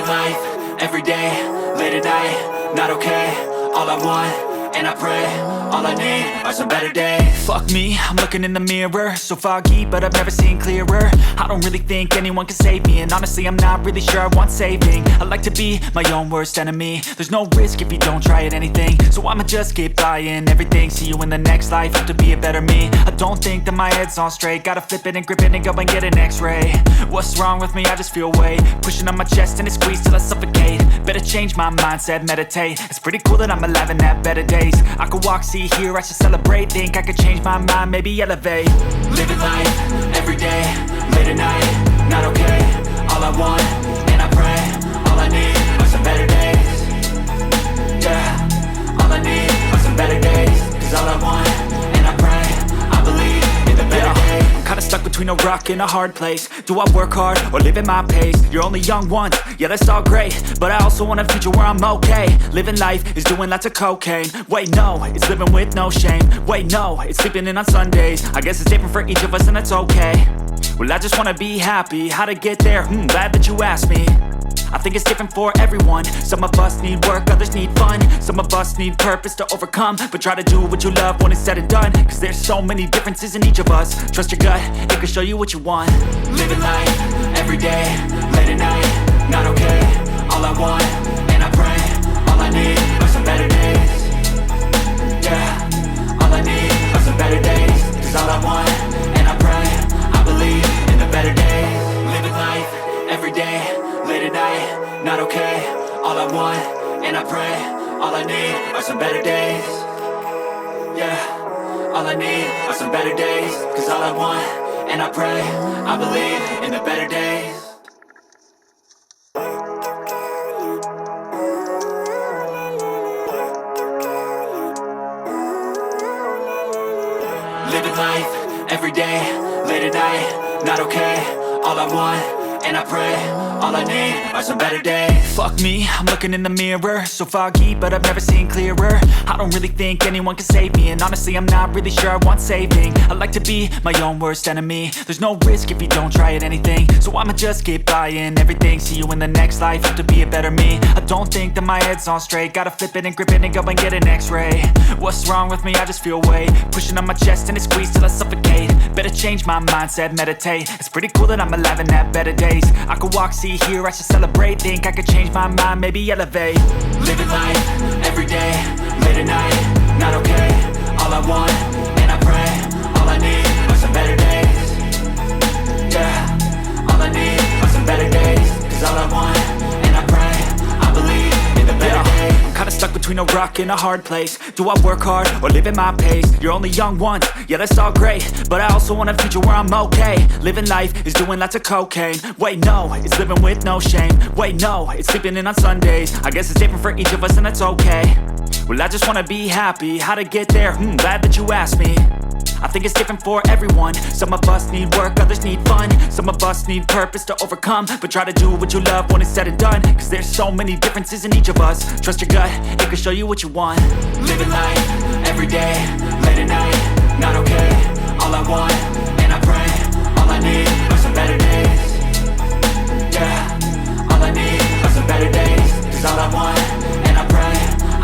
Living life, everyday, late at night, not okay. All I want, and I pray, all I need are some better days. Fuck me, I'm looking in the mirror, so foggy, but I've never seen clearer. I don't really think anyone can save me, and honestly I'm not really sure I want saving. I like to be my own worst enemy. There's no risk if you don't try at anything, so I'ma just keep buying everything. See you in the next life, hope to be a better me. I don't think that my head's on straight, gotta flip it and grip it and go and get an x-ray. What's wrong with me? I just feel weight pushing on my chest and it squeezes till I suffocate. Better change my mindset, meditate. It's pretty cool that I'm alive and have better days. I could walk, see, hear, I should celebrate. Think I could change my mind, maybe elevate. Living life, everyday, late at night, not okay. All I want, and I pray, all I need are some better days. Yeah, all I need are some better days. Cause all I want, and I pray, I believe in the better days. I'm kinda stuck between a rock and a hard place. Do I work hard or live at my pace? You're only young once, yeah that's all great, but I also want a future where I'm okay. Living life is doing lots of cocaine. Wait no, it's living with no shame. Wait no, it's sleeping in on Sundays. I guess it's different for each of us and that's okay. Well I just wanna be happy, how to get there? Glad that you asked me. I think it's different for everyone. Some of us need work, others need fun. Some of us need purpose to overcome. But try to do what you love when it's said and done. Cause there's so many differences in each of us. Trust your gut, it can show you what you want. Living life, everyday, late at night, not okay. All I want, and I pray, all I need are some better days. Yeah, all I need are some better days. Cause all I want, and I pray, I believe in the better days. Living life, everyday, late at night, not okay. All I want, and I pray, all I need are some better days. Yeah, all I need are some better days. Cause all I want, and I pray, I believe in the better days. Living life, everyday, late at night, not okay. All I want, and I pray, all I need are some better days. Fuck me, I'm looking in the mirror, so foggy, but I've never seen clearer. I don't really think anyone can save me, and honestly I'm not really sure I want saving. I like to be my own worst enemy. There's no risk if you don't try at anything, so I'ma just keep buying everything. See you in the next life, hope to be a better me. I don't think that my head's on straight, gotta flip it and grip it and go and get an x-ray. What's wrong with me? I just feel weight pushing on my chest and it squeezes till I suffocate. Better change my mindset, meditate. It's pretty cool that I'm alive and have better days. I could walk, see, hear, I should celebrate. Think I could change my mind, maybe elevate. Living life, everyday, late at night, not okay. All I want, and I pray, all I need are some better days. Yeah, all I need are some better days. Cause all I want, and I pray, I believe in the better days. I'm kinda stuck between a rock and a hard place. Do I work hard or live at my pace? You're only young once, yeah that's all great, but I also want a future where I'm okay. Living life is doing lots of cocaine. Wait no, it's living with no shame. Wait no, it's sleeping in on Sundays. I guess it's different for each of us and that's okay. Well I just wanna be happy, how to get there? Glad that you asked me. I think it's different for everyone. Some of us need work, others need fun. Some of us need purpose to overcome. But try to do what you love when it's said and done. Cause there's so many differences in each of us. Trust your gut, it can show you what you want. Living life, everyday, late at night, not okay. All I want, and I pray, all I need are some better days. Yeah, all I need are some better days. Cause all I want, and I pray,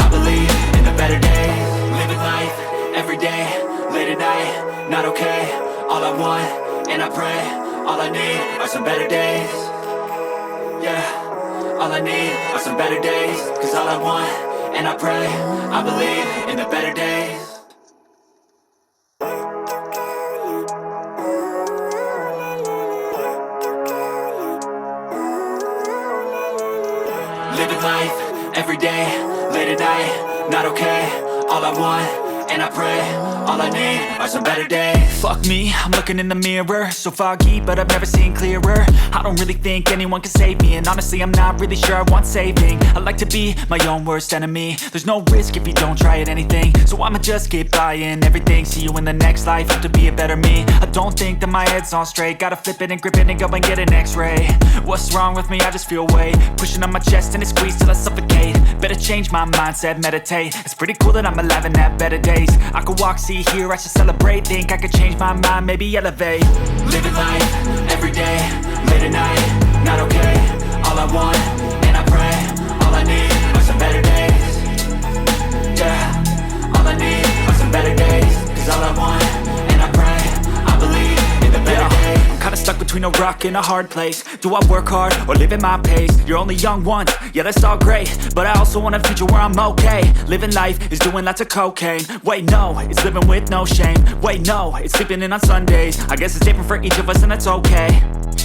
I believe in the better days. Living life, everyday, late at night, not okay. All I want, and I pray, all I need are some better days. Yeah, all I need are some better days. Cause all I want, and I pray, I believe in the better days. Living life, everyday, late at night, not okay. All I want, and I pray, all I need are some better days. Fuck me, I'm looking in the mirror, so foggy, but I've never seen clearer. I don't really think anyone can save me, and honestly I'm not really sure I want saving. I like to be my own worst enemy. There's no risk if you don't try at anything, so I'ma just keep buying everything. See you in the next life, hope to be a better me. I don't think that my head's on straight, gotta flip it and grip it and go and get an x-ray. What's wrong with me? I just feel weight pushing on my chest and it squeezes till I suffocate. Better change my mindset, meditate. It's pretty cool that I'm alive and have better days. I could walk, see, hear, I should celebrate. Think I could change my mind, maybe elevate. Living life, everyday, late at night, not okay. All I want, and I between a rock and a hard place. Do I work hard or live at my pace? You're only young once, yeah that's all great, but I also want a future where I'm okay. Living life is doing lots of cocaine. Wait no, it's living with no shame. Wait no, it's sleeping in on Sundays. I guess it's different for each of us and that's okay.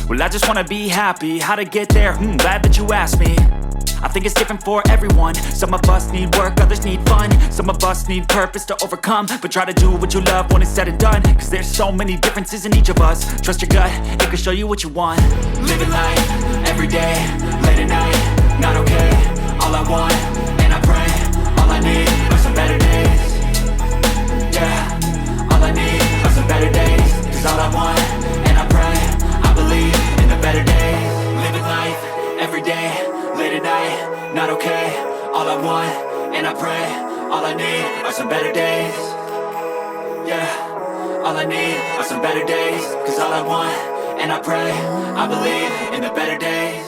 Well I just wanna be happy, how to get there? Glad that you asked me. I think it's different for everyone. Some of us need work, others need fun. Some of us need purpose to overcome. But try to do what you love when it's said and done, cause there's so many differences in each of us. Trust your gut, it can show you what you want. Living life, everyday, late at night, not okay. All I want, and I pray, all I need are some better days. Yeah, all I need are some better days. Cause all I want, and I pray, I believe in the better days. Living life, everyday, late at night, not okay. All I want, and I pray, all I need are some better days. Yeah, all I need are some better days. Cause all I want, and I pray, I believe in the better days.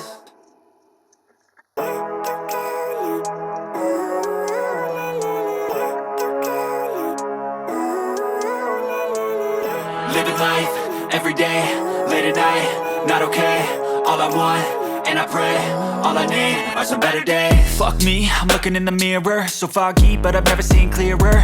Living life, everyday, late at night, not okay. All I want, and I pray, all I need are some better days. Fuck me, I'm looking in the mirror, so foggy, but I've never seen clearer.